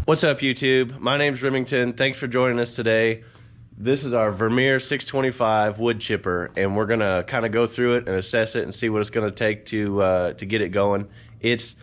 What's up, YouTube? My name's Remington. Thanks for joining us today. This is our Vermeer 625 wood chipper, and we're gonna kind of go through it and assess it and see what it's gonna take to get it going. It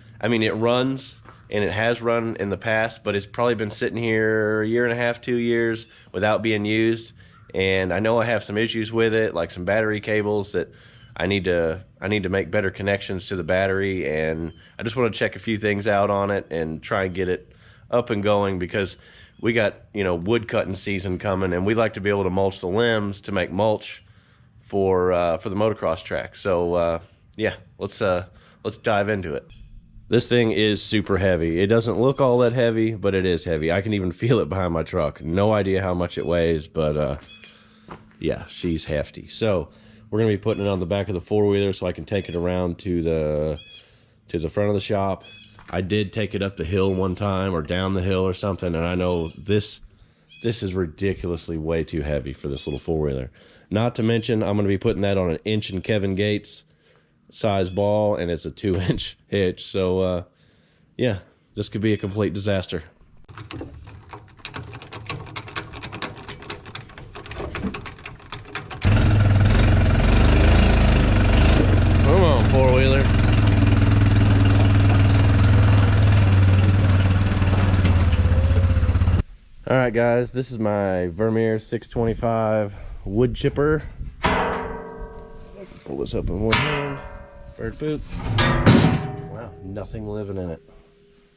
runs, and it has run in the past, but it's probably been sitting here a year and a half, 2 years without being used. And I know I have some issues with it, like some battery cables that I need to make better connections to the battery, and I just want to check a few things out on it and try and get it up and going, because we got, wood cutting season coming, and we like to be able to mulch the limbs to make mulch for the motocross track. So yeah, let's dive into it. This thing is super heavy. It doesn't look all that heavy, but it is heavy. I can even feel it behind my truck. No idea how much it weighs, but yeah, she's hefty. So we're gonna be putting it on the back of the four-wheeler so I can take it around to the front of the shop. I did take it up the hill one time, or down the hill or something, and I know this is ridiculously way too heavy for this little four-wheeler. Not to mention, I'm going to be putting that on an inch and Kevin Gates size ball, and it's a 2-inch hitch. So yeah, this could be a complete disaster. Come on, four-wheeler. All right, guys, this is my Vermeer 625 wood chipper. Pull this up in one hand. Bird poop. Wow, nothing living in it.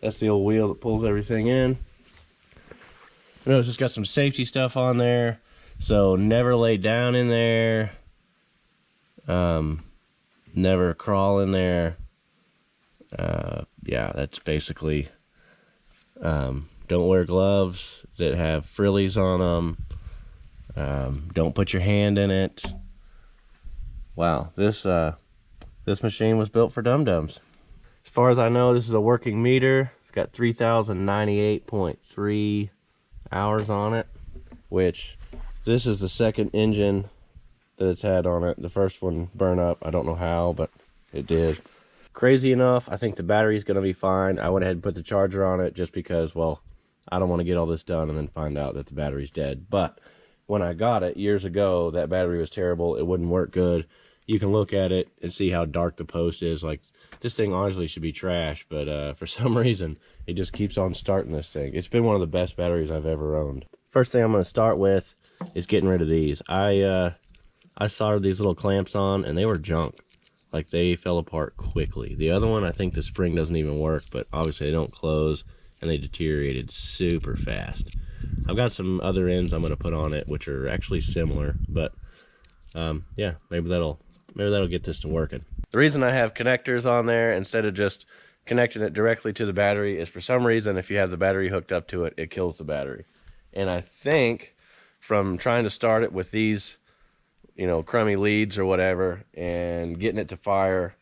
That's the old wheel that pulls everything in. I know it's just got some safety stuff on there, so never lay down in there. Never crawl in there. Yeah, that's basically. Don't wear gloves that have frillies on them. Don't put your hand in it. Wow, this machine was built for dum-dums. As far as I know, this is a working meter. It's got 3,098.3 hours on it, which this is the second engine that it's had on it. The first one burned up. I don't know how, but it did. Crazy enough, I think the battery's gonna be fine. I went ahead and put the charger on it just because, well, I don't want to get all this done and then find out that the battery's dead. But when I got it years ago, that battery was terrible. It wouldn't work good. You can look at it and see how dark the post is. Like, this thing honestly should be trash, but for some reason, it just keeps on starting this thing. It's been one of the best batteries I've ever owned. First thing I'm going to start with is getting rid of these. I soldered these little clamps on, and they were junk. Like, they fell apart quickly. The other one, I think the spring doesn't even work, but obviously they don't close, and they deteriorated super fast. I've got some other ends I'm going to put on it, which are actually similar, but yeah, maybe that'll get this to working. The reason I have connectors on there instead of just connecting it directly to the battery is, for some reason, if you have the battery hooked up to it, it kills the battery. And I think from trying to start it with these, crummy leads or whatever, and getting it to fire,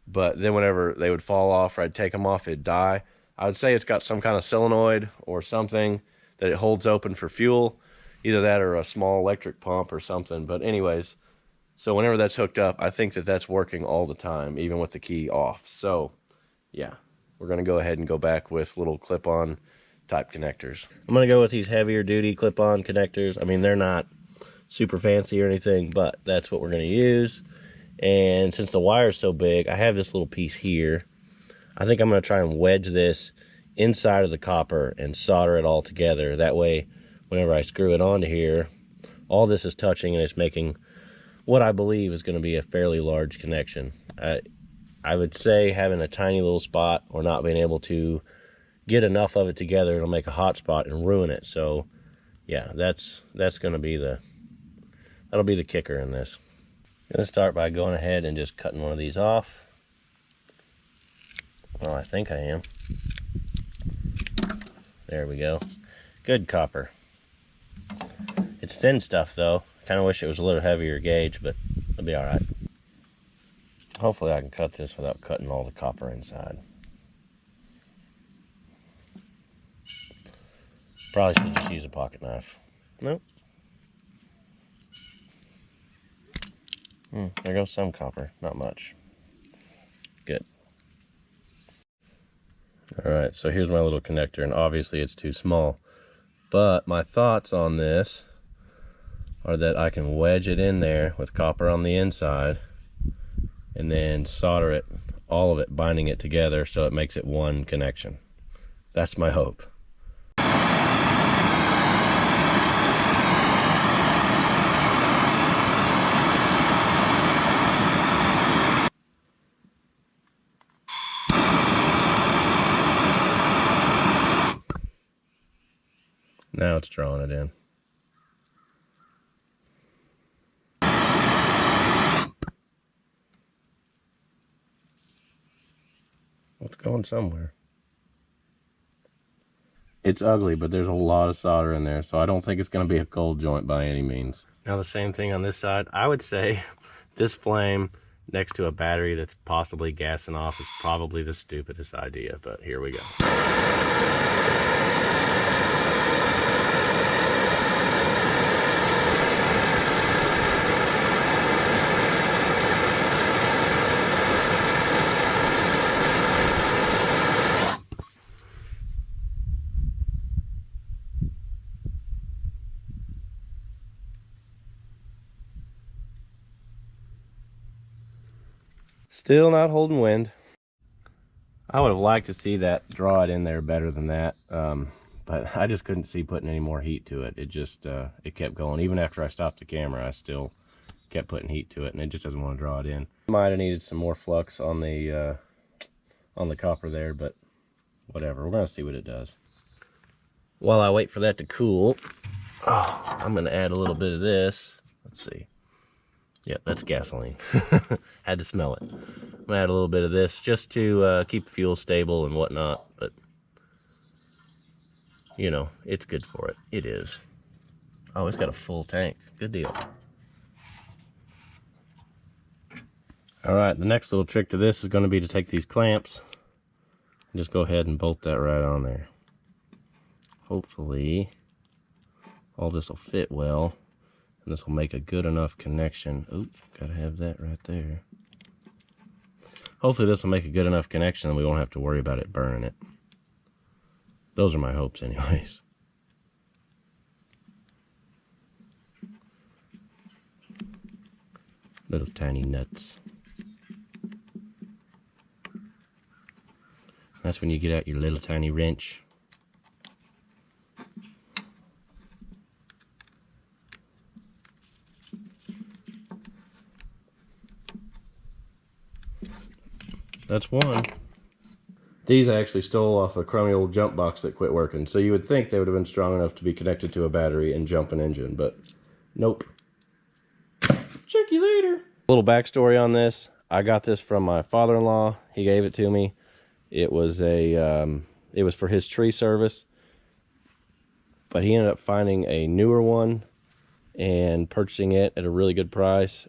but then whenever they would fall off or I'd take them off, it'd die. I would say it's got some kind of solenoid or something that it holds open for fuel. Either that or a small electric pump or something. But anyways, so whenever that's hooked up, I think that that's working all the time, even with the key off. So yeah, we're going to go ahead and go back with little clip-on type connectors. I'm going to go with these heavier duty clip-on connectors. I mean, they're not super fancy or anything, but that's what we're going to use. And since the wire's so big, I have this little piece here. I think I'm going to try and wedge this inside of the copper and solder it all together. That way, whenever I screw it onto here, all this is touching and it's making what I believe is going to be a fairly large connection. I would say having a tiny little spot or not being able to get enough of it together, it'll make a hot spot and ruin it. So yeah, that's going to be that'll be the kicker in this. I'm going to start by going ahead and just cutting one of these off. Well, I think I am. There we go. Good copper. It's thin stuff though. Kind of wish it was a little heavier gauge, but it'll be alright. Hopefully I can cut this without cutting all the copper inside. Probably should just use a pocket knife. Nope. There goes some copper. Not much. Good. All right, so here's my little connector, and obviously it's too small. But my thoughts on this are that I can wedge it in there with copper on the inside and then solder it, all of it, binding it together so it makes it one connection. That's my hope. Now it's drawing it in. It's going somewhere. It's ugly, but there's a lot of solder in there, so I don't think it's going to be a cold joint by any means. Now the same thing on this side. I would say this flame next to a battery that's possibly gassing off is probably the stupidest idea, but here we go. Still not holding wind. I would have liked to see that draw it in there better than that, but I just couldn't see putting any more heat to it. It just, it kept going. Even after I stopped the camera, I still kept putting heat to it, and it just doesn't want to draw it in. Might have needed some more flux on the copper there, but whatever. We're gonna see what it does. While I wait for that to cool, I'm gonna add a little bit of this. Let's see. Yep, that's gasoline. Had to smell it. I'm gonna add a little bit of this just to keep the fuel stable and whatnot, but you know, it's good for it. It is. Oh, it's got a full tank. Good deal. All right, the next little trick to this is going to be to take these clamps and just go ahead and bolt that right on there. Hopefully, all this will fit well. And this will make a good enough connection. Oop, gotta have that right there. Hopefully this will make a good enough connection and we won't have to worry about it burning it. Those are my hopes anyways. Little tiny nuts. That's when you get out your little tiny wrench. That's one. These I actually stole off a crummy old jump box that quit working, so you would think they would have been strong enough to be connected to a battery and jump an engine, but nope. Check you later. A little backstory on this. I got this from my father-in-law. He gave it to me. It was it was for his tree service, but he ended up finding a newer one and purchasing it at a really good price.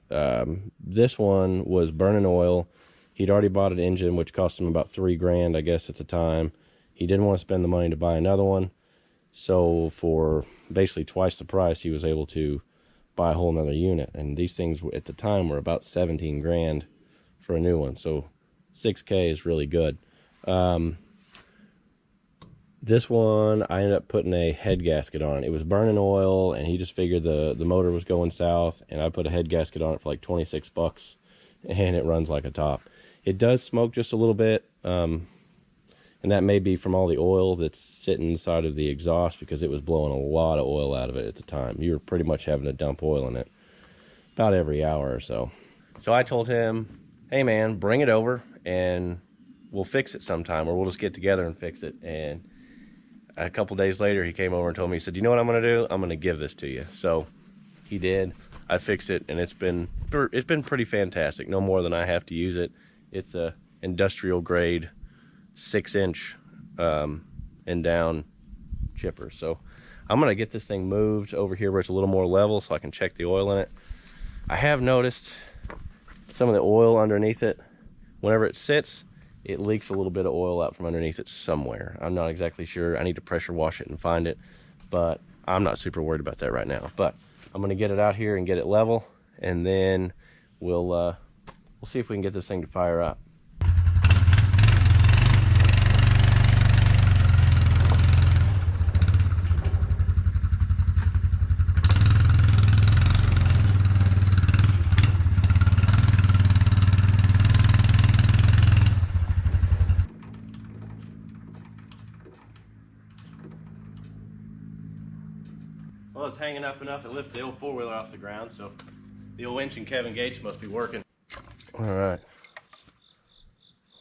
This one was burning oil. He'd already bought an engine, which cost him about $3 grand, I guess, at the time. He didn't want to spend the money to buy another one. So for basically twice the price, he was able to buy a whole nother unit. And these things at the time were about 17 grand for a new one. So 6K is really good. This one, I ended up putting a head gasket on it. It was burning oil, and he just figured the motor was going south, and I put a head gasket on it for like 26 bucks, and it runs like a top. It does smoke just a little bit, and that may be from all the oil that's sitting inside of the exhaust, because it was blowing a lot of oil out of it at the time. You were pretty much having to dump oil in it about every hour or so. So I told him, hey man, bring it over and we'll fix it sometime, or we'll just get together and fix it. And a couple days later, he came over and told me, he said, you know what I'm gonna do? I'm gonna give this to you. So he did. I fixed it, and it's been pretty fantastic. No more than I have to use it. It's a industrial grade 6-inch and down chipper. So I'm gonna get this thing moved over here where it's a little more level so I can check the oil in it. I have noticed some of the oil underneath it, whenever it sits, it leaks a little bit of oil out from underneath it somewhere. I'm not exactly sure. I need to pressure wash it and find it, but I'm not super worried about that right now. But I'm gonna get it out here and get it level, and then we'll see if we can get this thing to fire up. hanging up enough it lifted the old four-wheeler off the ground, so the old winch and Kevin Gates must be working. All right.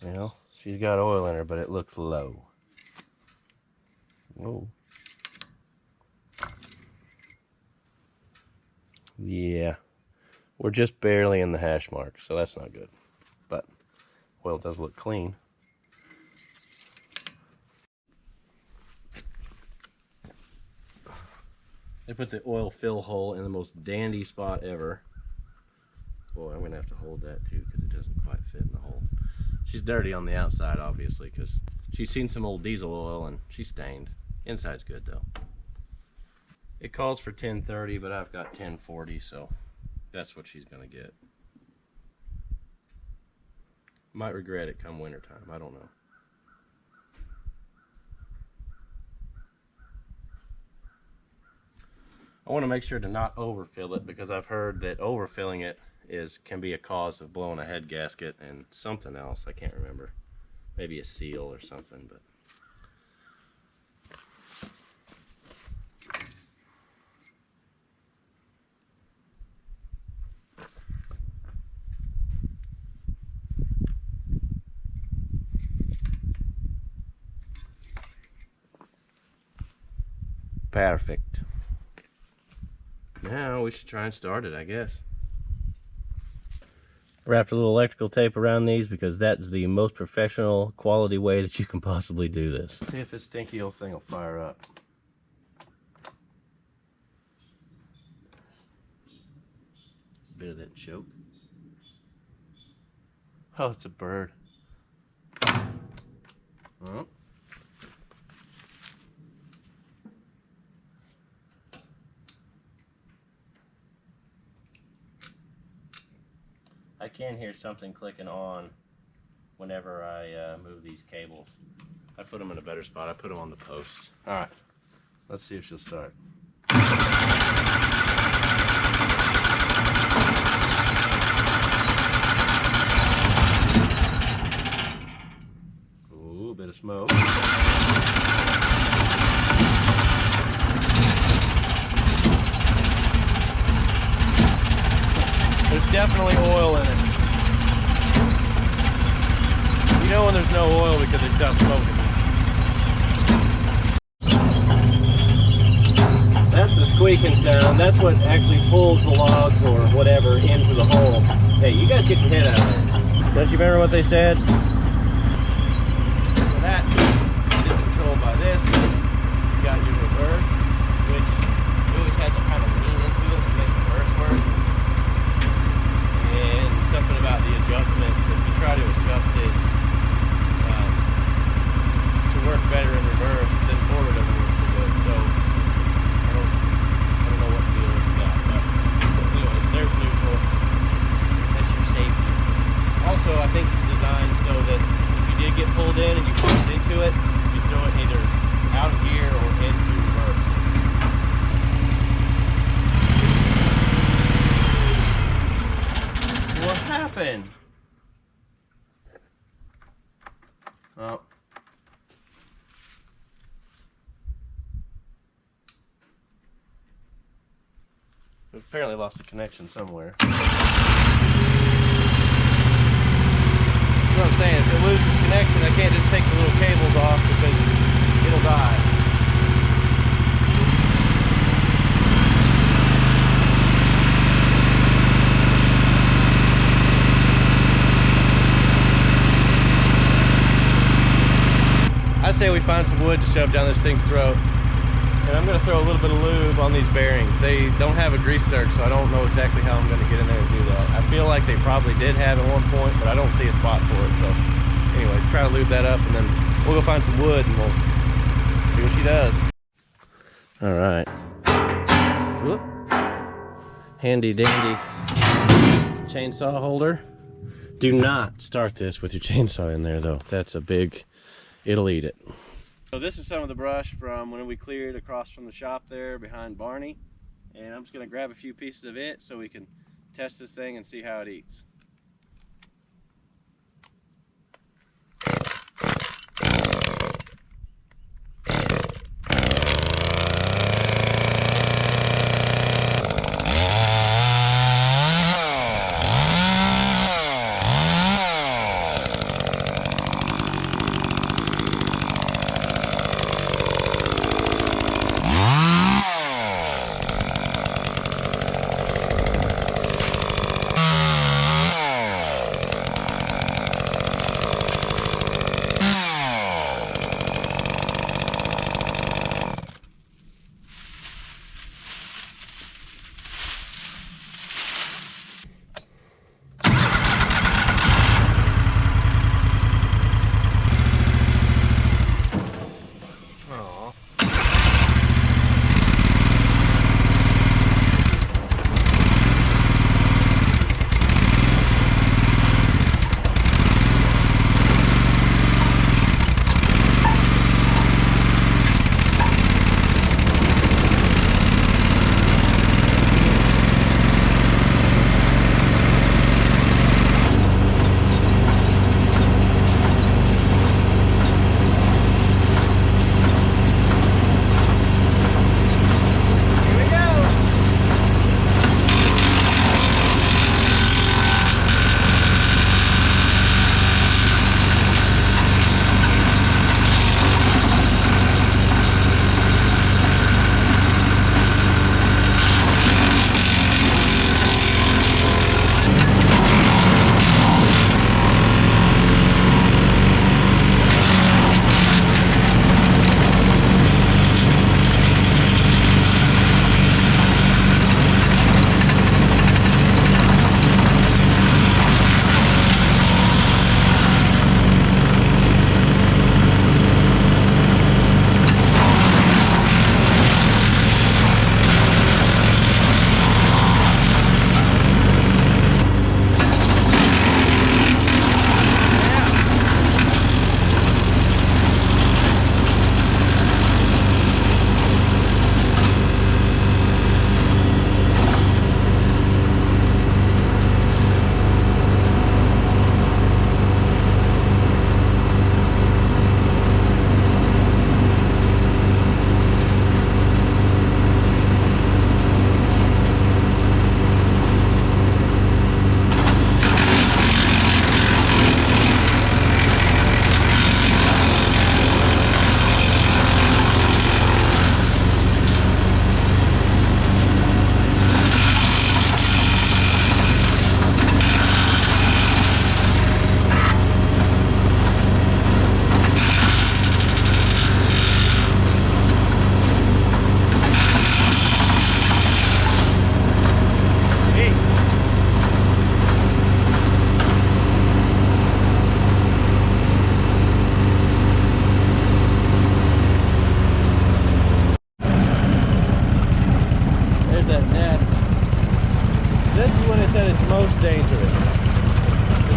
Well, she's got oil in her, but it looks low. Whoa. Yeah, we're just barely in the hash mark, so that's not good. But oil does look clean. They put the oil fill hole in the most dandy spot ever. Boy, I'm gonna have to hold that too because it doesn't quite fit in the hole. She's dirty on the outside, obviously, because she's seen some old diesel oil and she's stained. Inside's good though. It calls for 1030, but I've got 1040, so that's what she's gonna get. Might regret it come wintertime, I don't know. I want to make sure to not overfill it because I've heard that overfilling it can be a cause of blowing a head gasket and something else, I can't remember. Maybe a seal or something, but perfect. Now we should try and start it, I guess. Wrapped a little electrical tape around these because that's the most professional quality way that you can possibly do this. See if this stinky old thing will fire up. Bit of that choke. Oh, it's a bird. Oh. I can hear something clicking on whenever I move these cables. I put them in a better spot. I put them on the posts. All right, let's see if she'll start. Ooh, a bit of smoke. There's definitely oil in it. You know when there's no oil because it stops smoking. That's the squeaking sound. That's what actually pulls the logs or whatever into the hole. Hey, you guys get your head out of there. Don't you remember what they said? So that is controlled by this. You got your reverse, which you always had to kind of lean into it to make the reverse work. And something about the adjustment, if you try to adjust it to work better in reverse, then forward doesn't work so good. So I don't know what to do with that. But anyway, there's neutral. That's your safety. Also, I think it's designed so that if you did get pulled in and you punched into it, you throw it either out of gear or into reverse. What happened? Oh. We apparently lost a connection somewhere. That's what I'm saying. If it loses connection, I can't just take the little cables off because it'll die. I say we find some wood to shove down this thing's throat. And I'm going to throw a little bit of lube on these bearings. They don't have a grease search, so I don't know exactly how I'm going to get in there and do that. I feel like they probably did have at one point, but I don't see a spot for it. So anyway, try to lube that up, and then we'll go find some wood, and we'll see what she does. All right. Whoop. Handy dandy chainsaw holder. Do not start this with your chainsaw in there, though. That's a big... it'll eat it. So this is some of the brush from when we cleared across from the shop there behind Barney. And I'm just going to grab a few pieces of it so we can test this thing and see how it eats.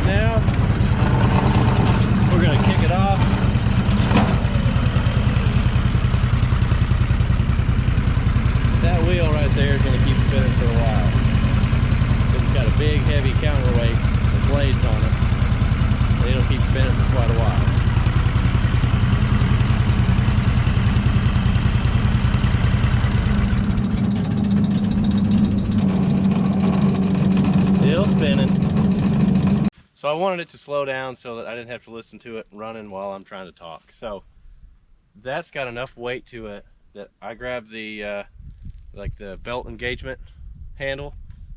Now we're gonna kick it off. That wheel right there is gonna keep spinning for a while. It's got a big heavy counterweight with blades on it. And it'll keep spinning for quite a while. Still spinning. So I wanted it to slow down so that I didn't have to listen to it running while I'm trying to talk. So that's got enough weight to it that I grabbed the like the belt engagement handle.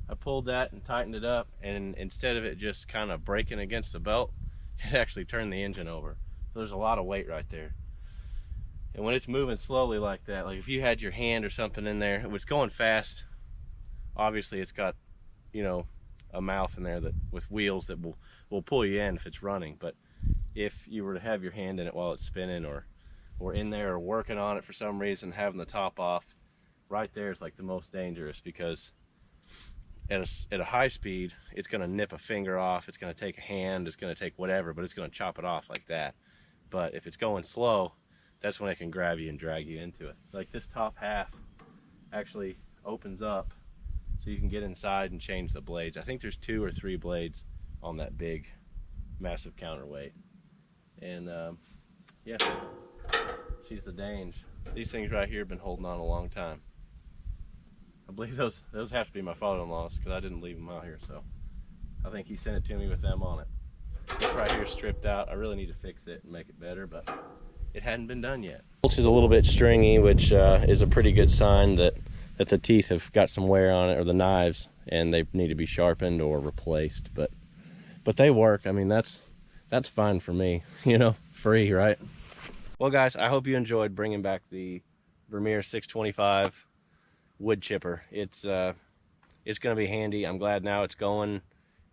I pulled that and tightened it up, and instead of it just kind of breaking against the belt, it actually turned the engine over. So there's a lot of weight right there. And when it's moving slowly like that, like if you had your hand or something in there, if it's going fast, obviously it's got, you know, a mouth in there that with wheels that will pull you in if it's running. But if you were to have your hand in it while it's spinning, or in there or working on it for some reason, having the top off, right there is like the most dangerous, because at a high speed it's going to nip a finger off, it's going to take a hand, it's going to take whatever, but it's going to chop it off like that. But if it's going slow, that's when it can grab you and drag you into it. Like this top half actually opens up so you can get inside and change the blades. I think there's 2 or 3 blades on that big massive counterweight. And yeah, she's the Dange. These things right here have been holding on a long time. I believe those have to be my father-in-law's, because I didn't leave them out here, so I think he sent it to me with them on it. This right here is stripped out. I really need to fix it and make it better, but it hadn't been done yet. Mulch is a little bit stringy, which is a pretty good sign that the teeth have got some wear on it, or the knives, and they need to be sharpened or replaced. But they work. I mean, that's fine for me, you know, free, right? Well guys, I hope you enjoyed bringing back the Vermeer 625 wood chipper. It's going to be handy. I'm glad now it's going,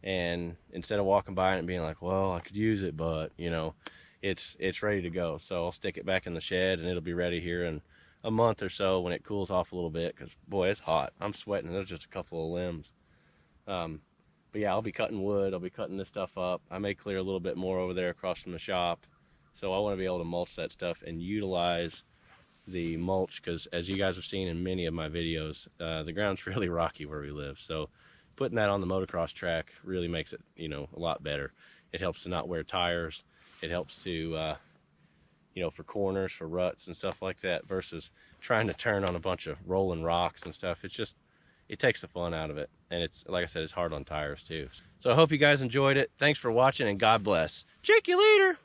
and instead of walking by it and being like, well, I could use it, but you know, it's ready to go. So I'll stick it back in the shed, and it'll be ready here in a month or so when it cools off a little bit, because boy, it's hot. I'm sweating. There's just a couple of limbs. But yeah, I'll be cutting wood. I'll be cutting this stuff up. I may clear a little bit more over there across from the shop. So I want to be able to mulch that stuff and utilize the mulch, because as you guys have seen in many of my videos, the ground's really rocky where we live. So putting that on the motocross track really makes it, you know, a lot better. It helps to not wear tires. It helps to, you know, for corners, for ruts and stuff like that, versus trying to turn on a bunch of rolling rocks and stuff. It's just, it takes the fun out of it. And it's, like I said, it's hard on tires too. So I hope you guys enjoyed it. Thanks for watching, and God bless. Check you later.